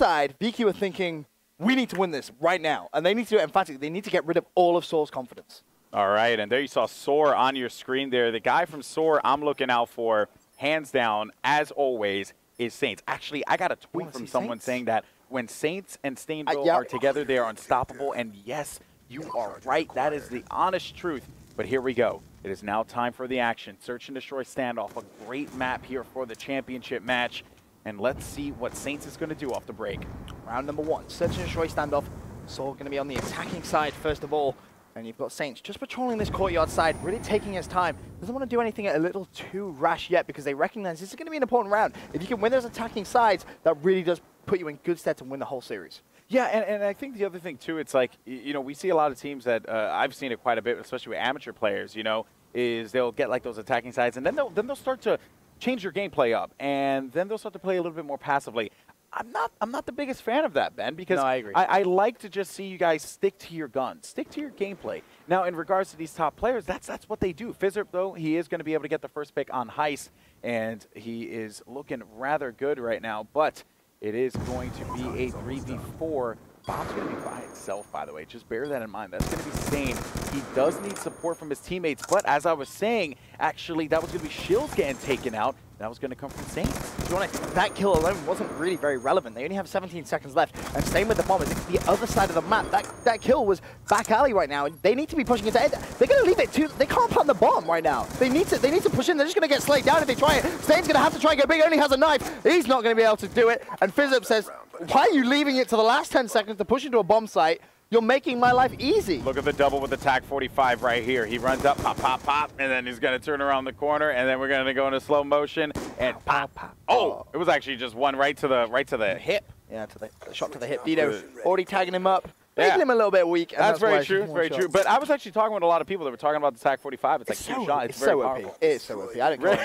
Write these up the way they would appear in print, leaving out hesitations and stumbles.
side, VQ are thinking, we need to win this right now. And they need to do it emphatically. They need to get rid of all of SoaR's confidence. All right, and there you saw SoaR on your screen there. The guy from SoaR I'm looking out for, hands down, as always, is Saints. Actually, I got a tweet from someone saying that when Saints and Stainville are together, they are unstoppable. And yes, you are right. That is the honest truth. But here we go. It is now time for the action. Search and Destroy Standoff, a great map here for the championship match. And let's see what Saints is going to do off the break. Round number 1, Search and Destroy Standoff. SoaR going to be on the attacking side first of all. And you've got Saints just patrolling this courtyard side, really taking his time. Doesn't want to do anything a little too rash yet because they recognize this is going to be an important round. If you can win those attacking sides, that really does put you in good stead to win the whole series. Yeah, and I think the other thing, too, it's like, you know, we see a lot of teams that I've seen it quite a bit, especially with amateur players, you know, is they'll get like those attacking sides, and then they'll start to change their gameplay up, and then they'll start to play a little bit more passively. I'm not the biggest fan of that, Ben, because no, I agree. I like to just see you guys stick to your guns, stick to your gameplay. Now, in regards to these top players, that's what they do. Fizzerp, though, he is going to be able to get the first pick on Heist, and he is looking rather good right now, but it is going to be a 3v4. Bomb's going to be by itself, by the way. Just bear that in mind. That's going to be Stain. He does need support from his teammates, but as I was saying, actually, that was going to be Shills getting taken out. That was going to come from Saints. To be honest, that kill alone wasn't really very relevant. They only have 17 seconds left. And same with the bomb. It's the other side of the map. That kill was back alley right now. And they need to be pushing into it. They're going to leave it too. They can't plant the bomb right now. They need to push in. They're just going to get slayed down if they try it. Stain's going to have to try and go big. Only has a knife. He's not going to be able to do it. And Fizzip says, why are you leaving it to the last 10 seconds to push into a bomb site? You're making my life easy. Look at the double with the TAC 45 right here. He runs up, pop, pop, pop, and then he's going to turn around the corner, and then we're going to go into slow motion and pop, pop. Oh, it was actually just one right to the hip. Yeah, to the shot to the hip. Dito already tagging him up. Making him a little bit weak. That's very true. Very true. But I was actually talking with a lot of people that were talking about the TAC 45. It's like two shots. It's very powerful. It's so OP. I don't care.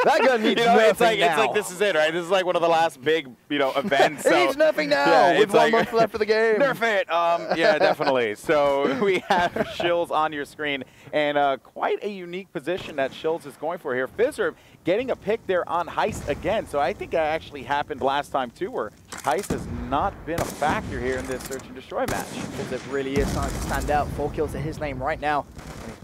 That gun needs nerfing it's like this is it, right? This is like one of the last big, events. It needs nerfing now. With 1 month left for the game. Nerf it. Yeah, definitely. So we have Shills on your screen, and quite a unique position that Shills is going for here. Fizzerp getting a pick there on Heist again. So I think that actually happened last time too, where Heist has not been a factor here in this Search and Destroy match. Fizzerp really is starting to stand out. 4 kills to his name right now. And he's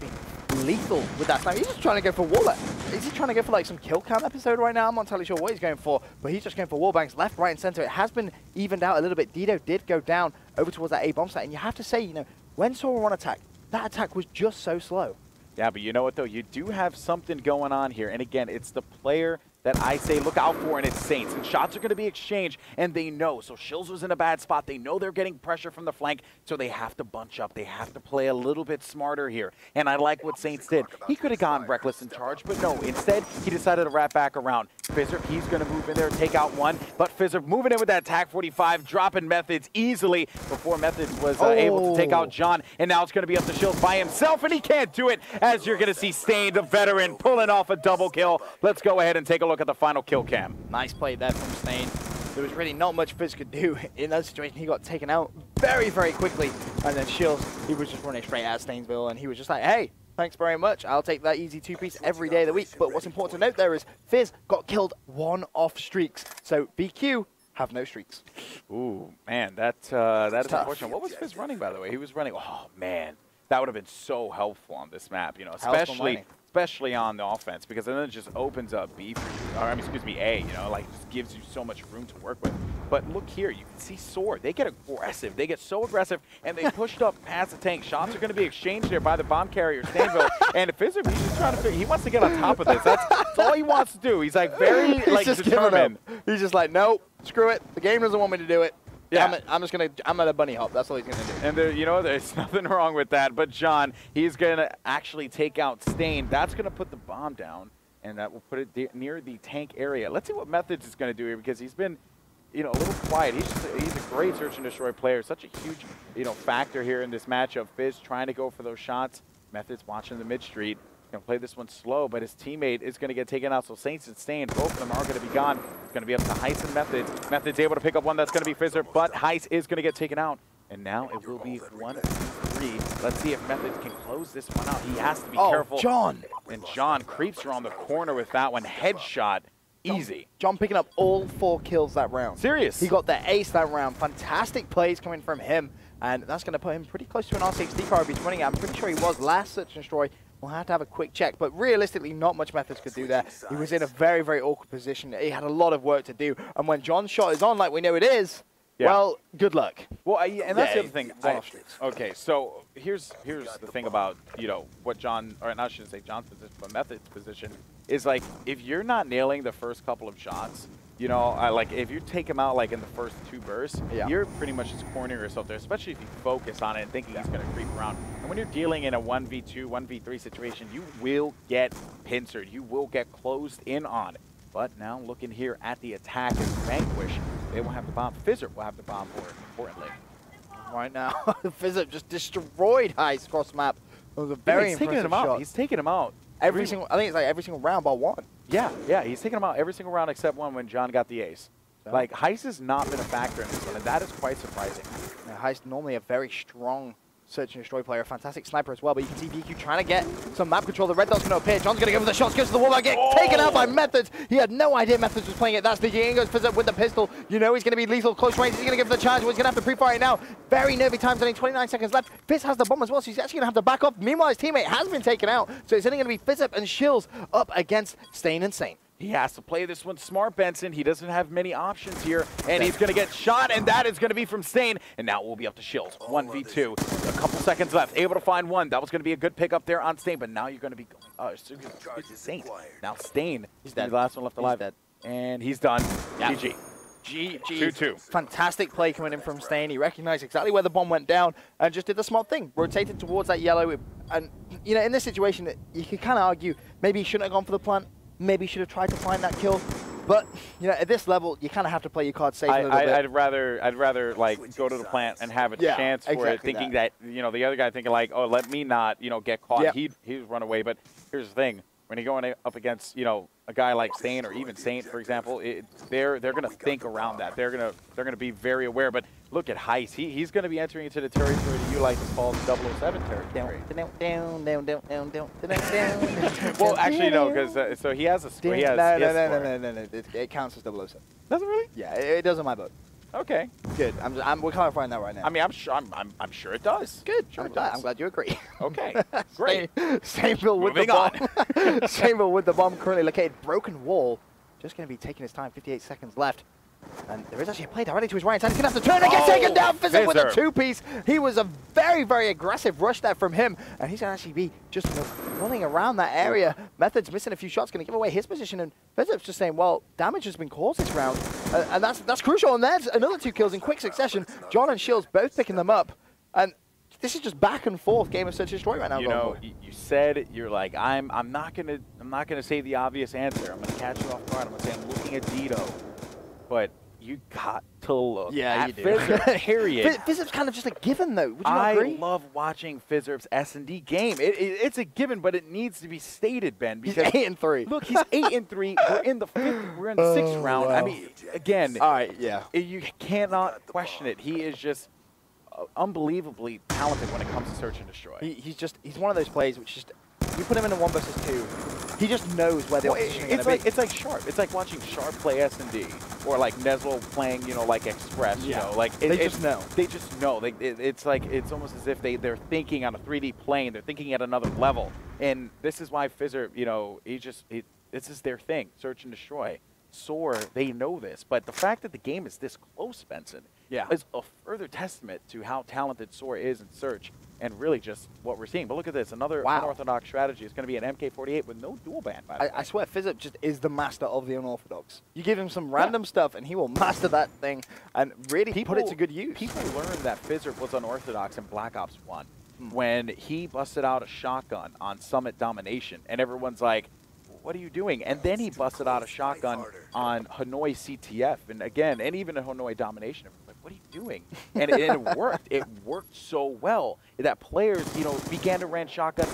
been lethal with that sniper. He's just trying to go for wall. Is he trying to go for like some kill cam episode right now? I'm not entirely sure what he's going for, but he's just going for wall banks left, right, and center. It has been evened out a little bit. Dito did go down over towards that A bomb site, and you have to say, when SoaR were on attack, that attack was just so slow. Yeah, but you know what, though? You do have something going on here. And again, it's the player that I say look out for, and it's Saints. And shots are going to be exchanged, and they know. So Shills was in a bad spot. They know they're getting pressure from the flank, so they have to bunch up. They have to play a little bit smarter here. And I like what Saints did. He could have gone reckless in charge, but no. Instead, he decided to wrap back around. Fizzerp, he's going to move in there, take out one. But Fizzerp moving in with that TAC 45, dropping Methods easily before Methods was able to take out John. And now it's going to be up to Shills by himself, and he can't do it, as you're going to see Stain, the veteran, pulling off a double kill. Let's go ahead and take a look at the final kill cam. Nice play there from Stain. There was really not much Fizz could do in that situation. He got taken out very, very quickly. And then Shills, he was just running straight at Stainsville, and he was just like, hey, thanks very much. I'll take that easy 2-piece every day of the week. But what's important to note there is Fizz got killed 1 off streaks. So BQ have no streaks. Ooh, man, that is unfortunate. What was Fizz running, by the way? He was running, oh, man. That would have been so helpful on this map, especially on the offense, because then it just opens up B for you, or I mean, excuse me, A, like just gives you so much room to work with. But look here, you can see SoaR. They get aggressive. They get so aggressive, and they pushed up past the tank. Shots are going to be exchanged there by the bomb carrier, Stanville. And Fizzerp, he's just trying to figure, he wants to get on top of this. That's all he wants to do. He's like very determined. He's just like, nope, screw it. The game doesn't want me to do it. Yeah, I'm gonna bunny hop. That's all he's gonna do. And there's nothing wrong with that. But John, he's gonna actually take out Stain. That's gonna put the bomb down, and that will put it near the tank area. Let's see what Methods is gonna do here, because he's been, a little quiet. He's a great Search and Destroy player. Such a huge, factor here in this matchup. Fizz trying to go for those shots. Methods watching the mid street. Going to play this one slow, but his teammate is going to get taken out. So Saints and Stain, both of them are going to be gone. It's going to be up to Heist and Methods. Methods able to pick up one that's going to be Fizzerp, but Heist is going to get taken out. And now it will be 1, 2, 3. Let's see if Methods can close this one out. He has to be careful. John! And John creeps around the corner with that one. Headshot. Easy. John picking up all 4 kills that round. Serious. He got the ace that round. Fantastic plays coming from him. And that's going to put him pretty close to an R60 car if he's running it. I'm pretty sure he was last Search and Destroy. We'll have to have a quick check. But realistically, not much Methods could do there. He was in a very, very awkward position. He had a lot of work to do. And when John's shot is on, like we know it is, well, good luck. Well, and that's the other thing. Okay, so here's the thing about, you know, what John, or I shouldn't say John's position, but Method's position, is like, if you're not nailing the first couple of shots, you know, like if you take him out like in the first 2 bursts, you're pretty much just cornering yourself there, especially if you focus on it and thinking he's going to creep around. And when you're dealing in a 1v2, 1v3 situation, you will get pincered. You will get closed in on. But now looking here at the attack of VanQuish, they will have the bomb. Fizzard will have the bomb, more importantly. Right now, Fizzard just destroyed Heist across the map. It was a very impressive shot. He's taking him out. Every single, I think it's like every single round but one. Yeah, he's taking him out every single round except one when John got the ace. So. Like, Heist has not been a factor in this one, and that is quite surprising. Yeah, Heist normally a very strong Search and Destroy player, a fantastic sniper as well, but you can see VQ trying to get some map control. The red dot's going to appear. John's going to go for the shots, goes to the wall, get taken out by Methods. He had no idea Methods was playing it. That's the in goes Fizzard with the pistol. You know he's going to be lethal close range. He's going to give the charge. He's going to have to pre-fire it now. Very nervy times, only 29 seconds left. Fizz has the bomb as well, so he's actually going to have to back off. Meanwhile, his teammate has been taken out, so it's only going to be Fizzard and Shills up against Stain and Sane. He has to play this one smart, Benson. He doesn't have many options here, and he's going to get shot, and that is going to be from Stain. And now we'll be up to Shills. 1v2. A couple seconds left. Able to find one. That was going to be a good pick up there on Stain, but now you're going to be going. Stain. Now Stain. He's dead. The last one left alive. Dead. And he's done. Yeah. GG. GG. 2-2. Fantastic play coming in from Stain. He recognized exactly where the bomb went down and just did the smart thing. Rotated towards that yellow. And, you know, in this situation, you could kind of argue maybe he shouldn't have gone for the plant. Maybe should have tried to find that kill, but you know, at this level, you kind of have to play your cards safe a little bit. I'd rather like go to the plant and have a chance for it, thinking that you know the other guy thinking like, oh, let me not get caught. Yeah. He'd run away. But here's the thing: when you're going up against a guy like Stain or even Saint, for example, they're going to think around that. They're going to be very aware. But look at Heist. He's going to be entering into the territory that you like to call 007 territory. Well, actually, no, because so he has a. No. It counts as 007. Does it really? Yeah, it does in my book. Okay. Good. We're clarifying that right now. I mean, I'm sure it does. Good. Sure I'm glad you agree. Okay. Great. Sameville with the bomb. Sameville with the bomb currently located. Broken wall. Just going to be taking his time. 58 seconds left. And there is actually a play directly to his right hand. He's going to have to turn and get taken down. Fizzard with a 2-piece. He was a very, very aggressive rush there from him. And he's going to actually be just running around that area. Method's missing a few shots, going to give away his position. And Fizzard's just saying, well, damage has been caused this round. And that's crucial. And there's another 2 kills in quick succession. John and Shields both picking them up. And this is just back and forth game of Search and Destroy right now. You know, you said you're like, I'm not gonna say the obvious answer. I'm gonna catch you off guard. I'm gonna say I'm looking at Dito. But you got to look at Fizzard, period. Fizzard's kind of just a given, though. Would you not agree? I love watching Fizzard's S&D game. It's a given, but it needs to be stated, Ben. Because he's 8-3. Look, he's 8-3. We're in the 5th. We're in the 6th round. Wow. I mean, again, all right, yeah. You cannot question it. He is just unbelievably talented when it comes to Search and Destroy. He's one of those plays which just you put him in a 1 versus 2. He just knows where the opposition is going to be. It's like Sharp. It's like watching Sharp play S&D, or like Neslo playing, like Express. You know, like they just know. They just know. It's like it's almost as if they're thinking on a 3D plane. They're thinking at another level. And this is why Fizzard, this is their thing. Search and Destroy. SoaR, they know this, but the fact that the game is this close, Benson, is a further testament to how talented SoaR is in Search, and really just what we're seeing. But look at this, another unorthodox strategy is going to be an MK48 with no dual band. I swear, Fizzard just is the master of the unorthodox. You give him some random stuff, and he will master that thing and really put it to good use. People learned that Fizzard was unorthodox in Black Ops 1 when he busted out a shotgun on Summit Domination, and everyone's like, what are you doing? And then he busted out a shotgun on Hanoi CTF, and again, and even in Hanoi Domination. Everyone's like, what are you doing? And it worked. It worked so well that players, began to run shotguns,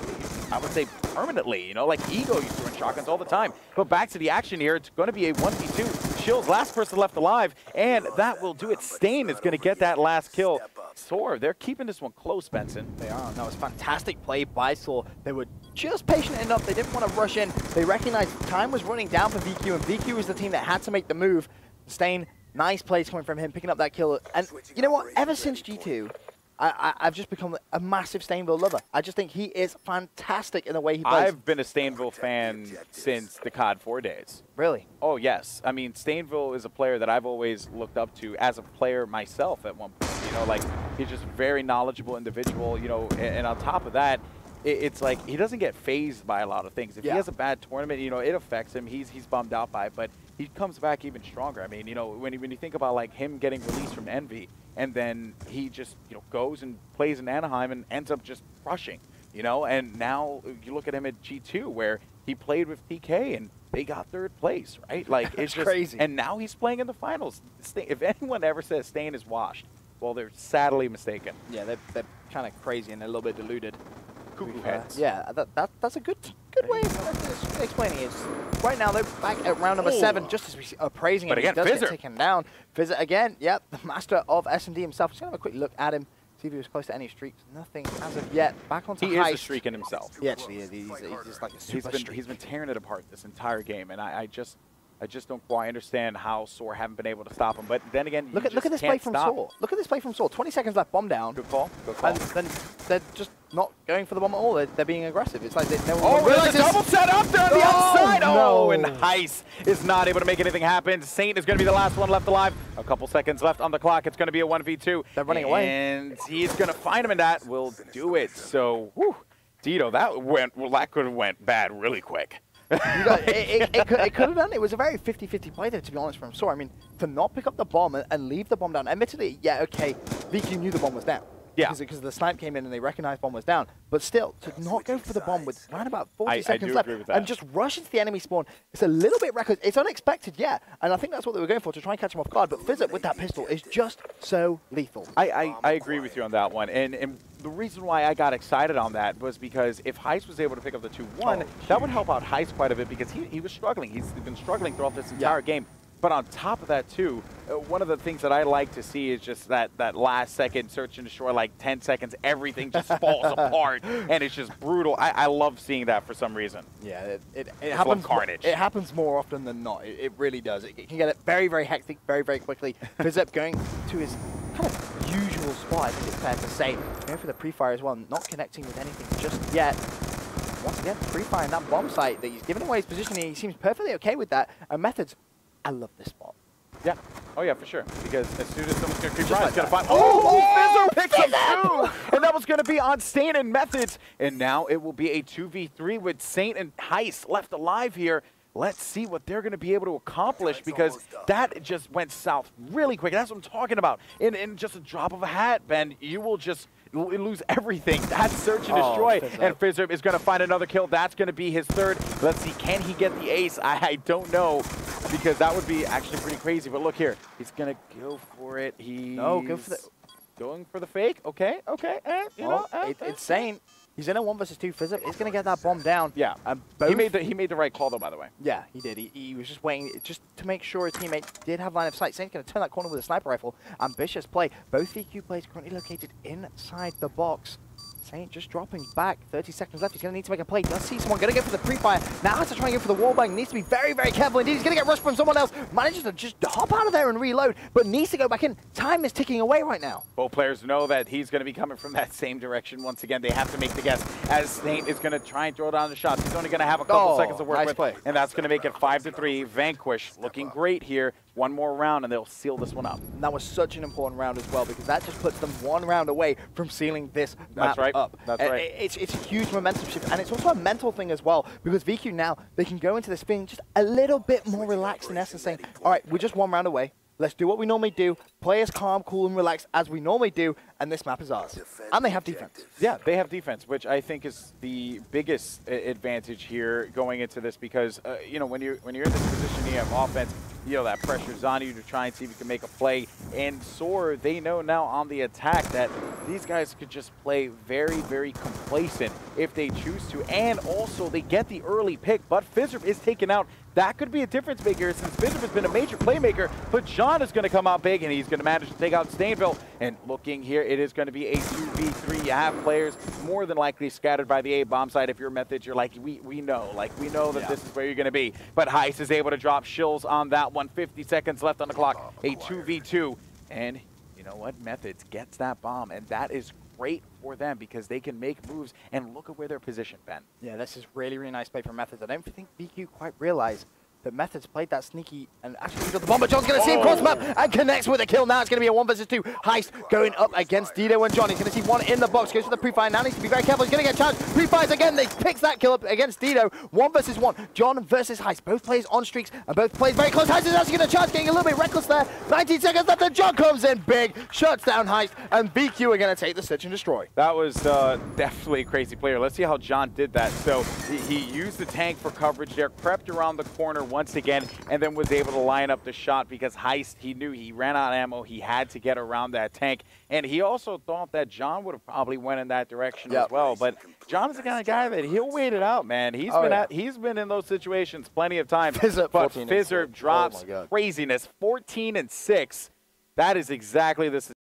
I would say permanently, like Ego used to run shotguns all the time. But back to the action here, it's going to be a 1v2. Shills, last person left alive, and that will do it. Stain is going to get that last kill. SoaR, they're keeping this one close, Benson. They are. That was fantastic play by SoaR. They were just patient enough. They didn't want to rush in. They recognized time was running down for VQ, and VQ was the team that had to make the move. Stain, nice plays coming from him, picking up that kill. And you know what? Ever since G2, I've just become a massive Stainville lover. I just think he is fantastic in the way he plays. I've been a Stainville fan since the COD 4 days. Really? Oh, yes. I mean, Stainville is a player that I've always looked up to as a player myself at one point. You know, like, he's just a very knowledgeable individual, you know, and on top of that, it's like he doesn't get phased by a lot of things. If he has a bad tournament, you know, it affects him. He's bummed out by it, but he comes back even stronger. I mean, you know, when you think about like him getting released from Envy, and then he just, you know, goes and plays in Anaheim and ends up just crushing, you know. And now you look at him at G2 where he played with TK and they got 3rd place, right? Like it's just crazy. And now he's playing in the finals. If anyone ever says Stain is washed, well, they're sadly mistaken. Yeah, they're kind of crazy and a little bit deluded. Cuckoo heads. Yeah, that's a good way of explaining it. Right now, they're back at round number 7, just as we are praising him. But again, he does Fizzer. get taken down. Fizzer again, yep, the master of SMD himself. Just going to have a quick look at him, see if he was close to any streaks. Nothing as of yet. Back onto He Heist. is a streak in himself. He actually is. He's just like a super streak. He's been tearing it apart this entire game, and I just don't quite understand how SoaR haven't been able to stop him. But then again, look at this play from SoaR. Look at this play from SoaR. 20 seconds left, bomb down. Good call. Good call. And then they're just not going for the bomb at all. They're being aggressive. It's like no one Oh, there's a double set up there on the outside. No. Oh, and Heist is not able to make anything happen. Saint is going to be the last one left alive. A couple seconds left on the clock. It's going to be a 1v2. They're running away. And he's going to find him, and that will do it. So, whew, Dito, that could have went bad really quick. It could have done. It was a very 50-50 play there, to be honest, from SoaR. I mean, to not pick up the bomb and leave the bomb down. Admittedly, yeah, okay, VQ knew the bomb was down. Yeah. Because the snipe came in and they recognized bomb was down. But still, to not go for the bomb with around about 40 seconds left and just rush into the enemy spawn, it's a little bit reckless. It's unexpected, yeah. And I think that's what they were going for, to try and catch him off guard. But Fizzer with that pistol is just so lethal. I agree with you on that one. And the reason why I got excited on that was because if Heist was able to pick up the 2-1, that would help out Heist quite a bit because he was struggling. He's been struggling throughout this entire game. But on top of that, too, one of the things that I like to see is just that last second search and destroy, like 10 seconds, everything just falls apart, and it's just brutal. I love seeing that for some reason. Yeah, it happens. Carnage. It happens more often than not. It really does. It can get very, very hectic, very, very quickly. Fizzer going to his kind of usual spot, I think it's fair to say. Going for the pre-fire as well, not connecting with anything just yet. Once again, pre-firing that bomb site that he's given away his positioning. He seems perfectly okay with that. And Methods, I love this spot. Yeah. Oh, yeah, for sure. Because as soon as someone's going to creep Just by, like it's going to that. find... Oh, Fizzer picks up 2! And that was going to be on Stain and Methods. And now it will be a 2v3 with Saint and Heist left alive here. Let's see what they're going to be able to accomplish because that just went south really quick. That's what I'm talking about. In just a drop of a hat, Ben, you will just lose everything. That's search and destroy. And Fizzer is going to find another kill. That's going to be his 3rd. Let's see, can he get the ace? I don't know because that would be actually pretty crazy. But look here, he's going to go for it. He's go for the... going for the fake. Okay. It's Saint. He's in a 1 versus 2. Fizzer is going to get that bomb down. Yeah. He made the right call, though, by the way. Yeah, he did. He was just waiting just to make sure his teammate did have line of sight. Saint's going to turn that corner with a sniper rifle. Ambitious play. Both VQ players currently located inside the box. Saint just dropping back. 30 seconds left. He's going to need to make a play. Does see someone. Going to go for the pre-fire. Now has to try and go for the wallbang. Needs to be very, very careful indeed. He's going to get rushed from someone else. Manages to just hop out of there and reload, but needs to go back in. Time is ticking away right now. Both players know that he's going to be coming from that same direction. Once again, they have to make the guess as Saint is going to try and throw down the shots. He's only going to have a couple seconds to work with, play. And that's going to make it 5-3. VanQuish looking great here. One more round, and they'll seal this one up. And that was such an important round as well because that just puts them 1 round away from sealing this map up. That's right. It's a huge momentum shift, and it's also a mental thing as well because VQ now, they can go into this being just a little bit more relaxed in essence, saying, all right, we're just 1 round away. Let's do what we normally do. Play as calm, cool, and relaxed as we normally do, and this map is ours. And they have defense. Yeah, they have defense, which I think is the biggest advantage here going into this because, you know, when you're in this position, you have offense, you know, that pressure's on you to try and see if you can make a play. And SoaR, they know now on the attack that these guys could just play very, very complacent if they choose to. And also, they get the early pick, but Fizzerp is taken out. That could be a difference maker since Fizzerp has been a major playmaker, but John is going to come out big, and he's going to manage to take out Stainville. And looking here, it is going to be a 2v3. You have players more than likely scattered by the A-bomb side. If your methods, you're like, we know that this is where you're going to be. But Heist is able to drop Shills on that one. 50 seconds left on the clock, a 2v2. And you know what? Methods gets that bomb, and that is great for them because they can make moves and look at where they're positioned, Ben. Yeah, this is really, really nice play from Methods. I don't think VQ quite realized that Methods played that sneaky and actually got the bomb, but John's going to see him cross map and connects with a kill. Now it's going to be a 1 versus 2. Heist going up against Dido and John. He's going to see one in the box. Goes for the pre-fire. Now needs to be very careful. He's going to get charged. Pre-fires again. They picks that kill up against Dido. 1 versus 1. John versus Heist. Both players on streaks and both players very close. Heist is actually going to charge, getting a little bit reckless there. 19 seconds left and John comes in big, shuts down Heist, and VQ are going to take the Stitch and Destroy. That was definitely a crazy player. Let's see how John did that. So he used the tank for coverage there, crept around the corner once again, and then was able to line up the shot because Heist, he knew he ran out of ammo. He had to get around that tank. And he also thought that John would have probably went in that direction as well. But John is the kind of guy that he'll wait it out, man. He's been in those situations plenty of times. But Fizzerp drops craziness. 14 and 6. That is exactly the